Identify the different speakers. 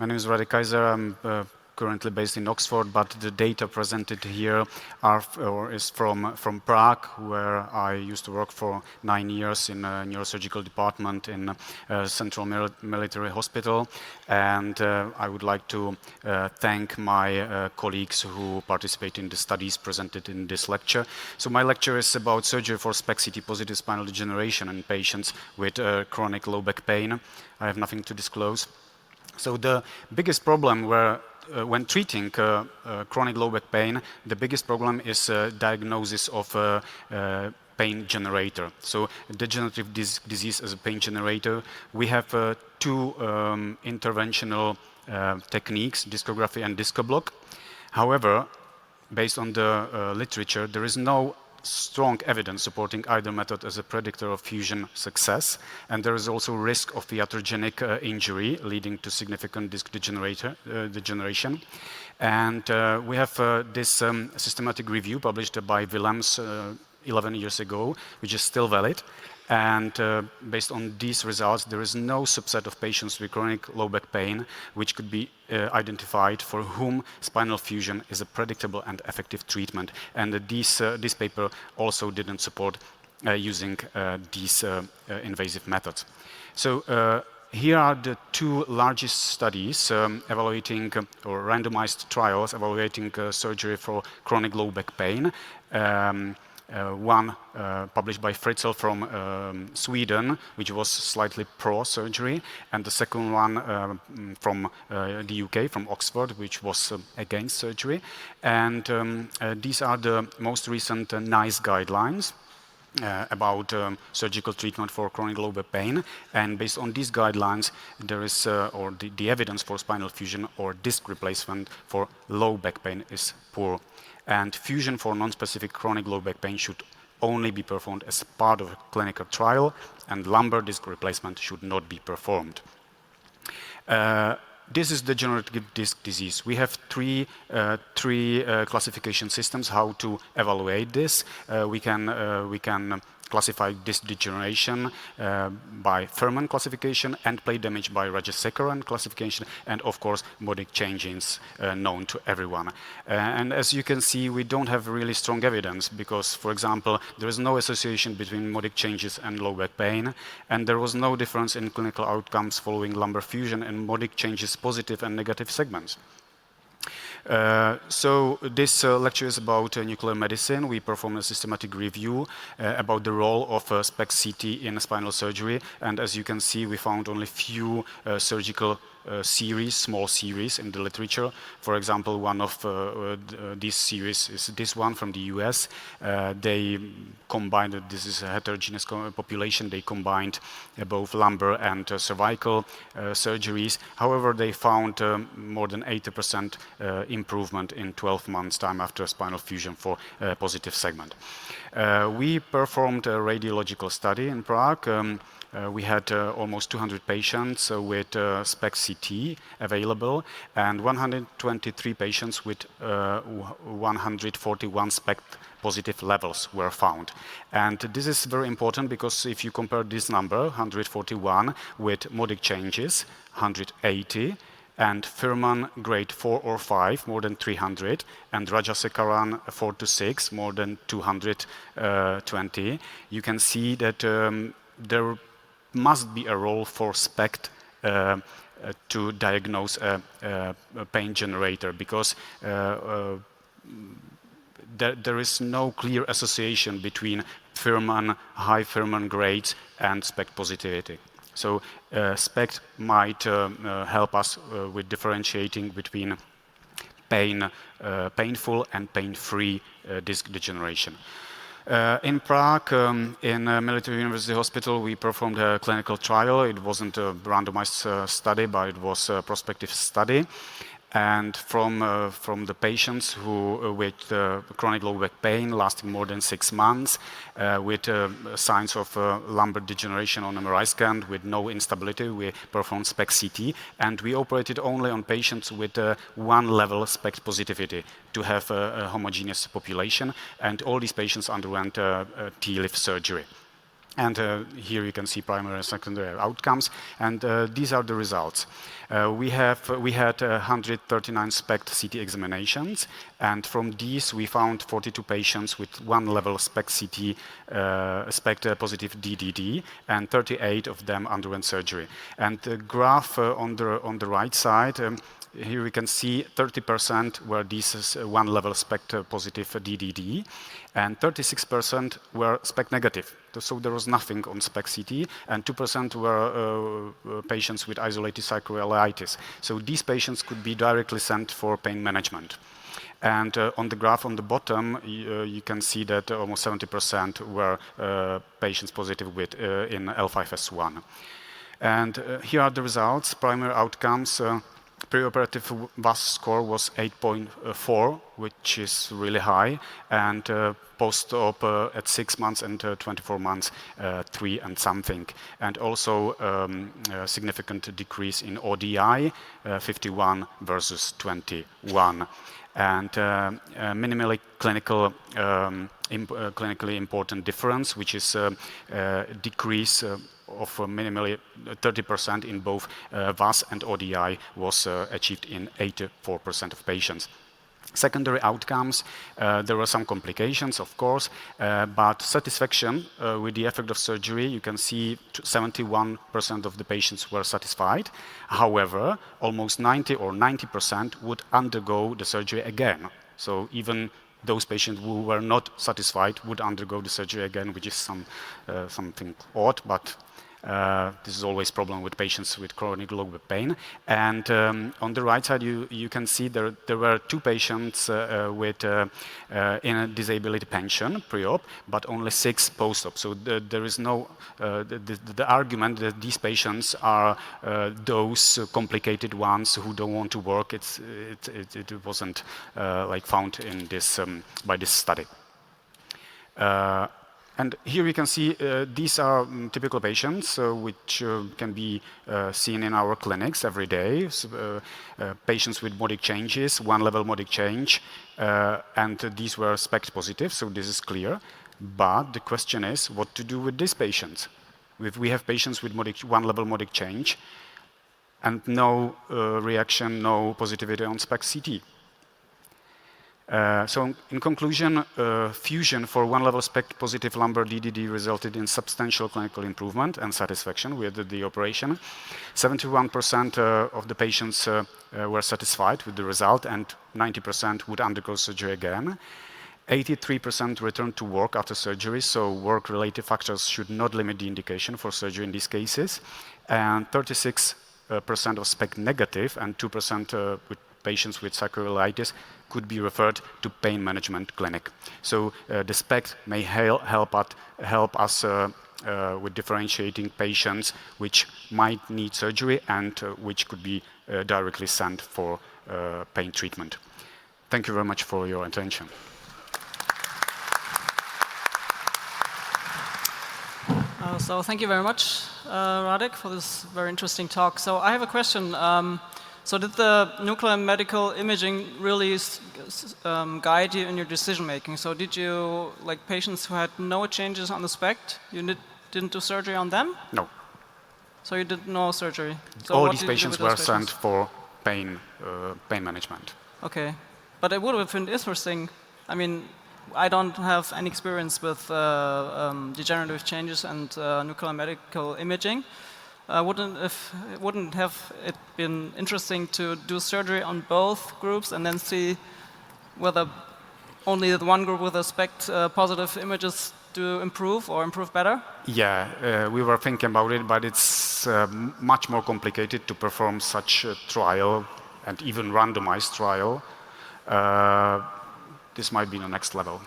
Speaker 1: My name is Radek Kaiser. I'm currently based in Oxford, but the data presented here is from Prague, where I used to work for 9 years in a neurosurgical department in Central Military Hospital. And I would like to thank my colleagues who participate in the studies presented in this lecture. So my lecture is about surgery for SPECT positive spinal degeneration in patients with chronic low back pain. I have nothing to disclose. So the biggest problem when treating chronic low back pain, the biggest problem is diagnosis of pain generator. So degenerative disease as a pain generator. We have two interventional techniques, discography and disco block. However, based on the literature, there is no strong evidence supporting either method as a predictor of fusion success, and there is also risk of iatrogenic injury leading to significant disc degeneration. And we have this systematic review published by Willems 11 years ago, which is still valid. And based on these results, there is no subset of patients with chronic low back pain which could be identified for whom spinal fusion is a predictable and effective treatment. And this paper also didn't support using these invasive methods. So here are the two largest studies evaluating or randomized trials evaluating surgery for chronic low back pain. One published by Fritzl from Sweden, which was slightly pro-surgery, and the second one from the UK, from Oxford, which was against surgery. And these are the most recent NICE guidelines about surgical treatment for chronic low back pain. And based on these guidelines, there is, or the evidence for spinal fusion or disc replacement for low back pain is poor. And fusion for non-specific chronic low back pain should only be performed as part of a clinical trial, and lumbar disc replacement should not be performed. This is degenerative disc disease. We have three classification systems how to evaluate this. We can classify disc degeneration by Fuhrman classification, end plate damage by Radek classification, and of course modic changes known to everyone. And as you can see, we don't have really strong evidence because, for example, there is no association between modic changes and low back pain, and there was no difference in clinical outcomes following lumbar fusion and modic changes positive and negative segments. So this lecture is about nuclear medicine. We performed a systematic review about the role of SPECT CT in spinal surgery, and as you can see, we found only few surgical series, small series in the literature. For example, one of these series is this one from the US. They combined, this is a heterogeneous population, they combined both lumbar and cervical surgeries. However, they found more than 80% improvement in 12 months time after spinal fusion for a positive segment. We performed a radiological study in Prague. We had almost 200 patients with SPECT CT available and 123 patients with 141 SPECT positive levels were found. And this is very important because if you compare this number, 141, with modic changes, 180, and Fuhrman grade 4 or 5, more than 300, and Radek 4 to 6, more than 220, you can see that there must be a role for SPECT to diagnose a pain generator because there is no clear association between Fuhrman, high Fuhrman grades and SPECT positivity. So SPECT might help us with differentiating between painful and pain-free disc degeneration. In Prague, in Military University Hospital, we performed a clinical trial. It wasn't a randomized study, but it was a prospective study. And from the patients who with chronic low back pain lasting more than 6 months, with signs of lumbar degeneration on MRI scan with no instability, we performed SPECT CT, and we operated only on patients with 1 level SPECT positivity to have a homogeneous population, and all these patients underwent TLIF surgery. And here you can see primary and secondary outcomes, and these are the results. We had 139 SPECT CT examinations, and from these we found 42 patients with one level SPECT CT, SPECT positive DDD, and 38 of them underwent surgery. And the graph on the right side, here we can see 30% were these one level SPECT positive DDD, and 36% were SPECT negative. So there was nothing on SPECT CT, and 2% were patients with isolated sacroiliitis. So these patients could be directly sent for pain management. And on the graph on the bottom, you can see that almost 70% were patients positive with in L5S1. And here are the results. Primary outcomes. Preoperative VAS score was 8.4, which is really high, and post-op at 6 months and 24 months, 3 and something. And also a significant decrease in ODI, 51 versus 21. And minimally clinically important difference, which is a decrease of minimally 30% in both VAS and ODI, was achieved in 84% of patients. Secondary outcomes, there were some complications, of course, but satisfaction with the effect of surgery, you can see 71% of the patients were satisfied. However, almost 90 or 90% would undergo the surgery again. So even those patients who were not satisfied would undergo the surgery again, which is something odd, but this is always a problem with patients with chronic lower pain. And on the right side, you can see there were 2 patients with in a disability pension pre-op, but only 6 post-op. So there is no the argument that these patients are those complicated ones who don't want to work. It wasn't like found in this by this study. And here we can see these are typical patients which can be seen in our clinics every day. So, patients with modic changes, one level modic change, and these were SPECT positive, so this is clear. But the question is what to do with these patients. If we have patients with one level modic change and no reaction, no positivity on SPECT CT. So in conclusion, fusion for one level SPECT positive lumbar DDD resulted in substantial clinical improvement and satisfaction with the operation. 71% of the patients were satisfied with the result, and 90% would undergo surgery again. 83% returned to work after surgery, so work-related factors should not limit the indication for surgery in these cases. And 36% of SPECT negative and 2% with patients with sacroiliitis could be referred to pain management clinic. So the SPECT may help us with differentiating patients which might need surgery and which could be directly sent for pain treatment. Thank you very much for your attention.
Speaker 2: So thank you very much, Radek, for this very interesting talk. So I have a question. So did the nuclear medical imaging really guide you in your decision making? So did you, like patients who had no changes on the SPECT, you didn't do surgery on them?
Speaker 1: No.
Speaker 2: So you did no surgery? So
Speaker 1: all these patients were sent for pain management.
Speaker 2: Okay. But it would have been interesting. I mean, I don't have any experience with degenerative changes and nuclear medical imaging. Wouldn't have it been interesting to do surgery on both groups and then see whether only the one group with a SPECT positive images do improve or improve better?
Speaker 1: Yeah, we were thinking about it, but it's much more complicated to perform such a trial and even randomized trial. This might be the next level.